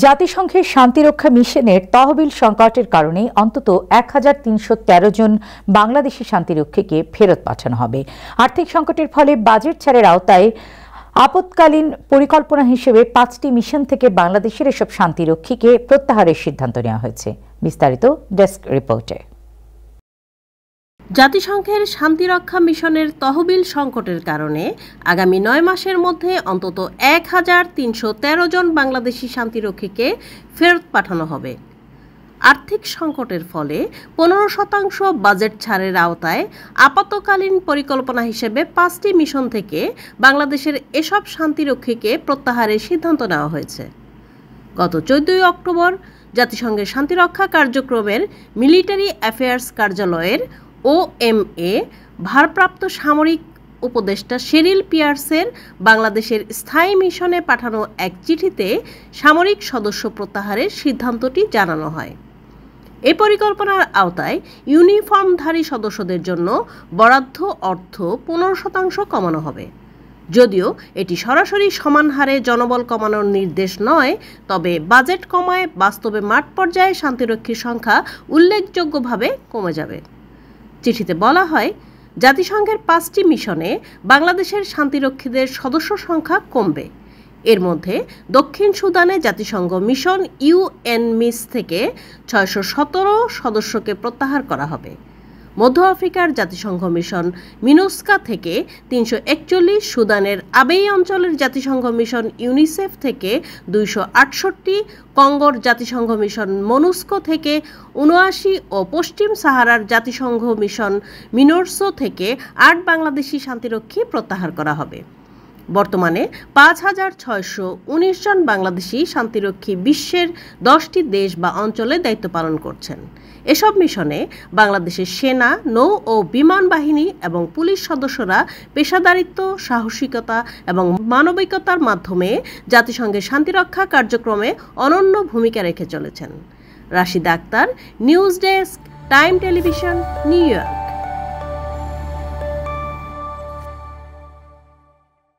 জাতিসংঘের শান্তিরক্ষা মিশনের তহবিল সংকটের কারণে অন্তত ১,৩১৩ জন বাংলাদেশি শান্তিরক্ষীকে ফেরত পাঠানো হবে। আর্থিক সংকটের ফলে বাজেট ছাড়ের আওতায় আপৎকালীন পরিকল্পনা হিসেবে ৫টি মিশন থেকে বাংলাদেশের এসব শান্তিরক্ষীকে প্রত্যাহারের সিদ্ধান্ত নেওয়া হয়েছে। বিস্তারিত ডেস্ক রিপোর্টে। জাতিসংঘের শান্তিরক্ষা মিশনের তহবিল সংকটের কারণে আগামী ৯ মাসের মধ্যে অন্তত ১,৩১৩ জন বাংলাদেশি শান্তিরক্ষীকে ফেরত পাঠানো হবে। আর্থিক সংকটের ফলে ১৫% বাজেট ছাড়ের আওতায় আপাতকালীন পরিকল্পনা হিসেবে ৫টি মিশন থেকে বাংলাদেশের এসব শান্তিরক্ষীকে প্রত্যাহারের সিদ্ধান্ত নেওয়া হয়েছে। গত ১৪ অক্টোবর জাতিসংঘের শান্তিরক্ষা কার্যক্রমের মিলিটারি অ্যাফেয়ার্স কার্যালয়ের OMA ভারপ্রাপ্ত সামরিক উপদেষ্টা শেরিল পিয়ার্সের বাংলাদেশের স্থায়ী মিশনে পাঠানো এক চিঠিতে সামরিক সদস্য প্রত্যাহারের সিদ্ধান্তটি জানানো হয়। এই পরিকল্পনার আওতায় ইউনিফর্মধারী সদস্যদের জন্য বরাদ্দ অর্থ ১৫% কমানো হবে। যদিও এটি সরাসরি সমান হারে জনবল কমানোর নির্দেশ নয়, তবে বাজেট কমায় বাস্তবে মাঠ পর্যায়ে শান্তিরক্ষীর সংখ্যা উল্লেখযোগ্যভাবে কমে যাবে। চিঠিতে বলা হয়, জাতিসংঘের ৫টি মিশনে বাংলাদেশের শান্তিরক্ষীদের সদস্য সংখ্যা কমবে। এর মধ্যে দক্ষিণ সুদানে জাতিসংঘ মিশন UNMISS থেকে ৬১৭ সদস্যকে প্রত্যাহার করা হবে। মধ্য আফ্রিকার জাতিসংঘ মিশন মিনুস্কা থেকে ৩৪১, সুদানের আবেই অঞ্চলের জাতিসংঘ মিশন ইউনিসেফ থেকে ২৬৮, কঙ্গোর জাতিসংঘ মিশন মনুস্কো থেকে ৭৯ ও পশ্চিম সাহারার জাতিসংঘ মিশন মিনোরসো থেকে ৮ বাংলাদেশি শান্তিরক্ষী প্রত্যাহার করা হবে। বর্তমানে ৫,৬১৯ জন বাংলাদেশি শান্তিরক্ষী বিশ্বের 10টি দেশ বা অঞ্চলে দায়িত্ব পালন করছেন। এসব মিশনে বাংলাদেশের সেনা, নৌ ও বিমান বাহিনী এবং পুলিশ সদস্যরা পেশাদারিত্ব, সাহসিকতা এবং মানবিকতার মাধ্যমে জাতিসংঘের শান্তিরক্ষা কার্যক্রমে অনন্য ভূমিকা রেখে চলেছেন। Rashida Akhtar, news desk, Time Television, New York.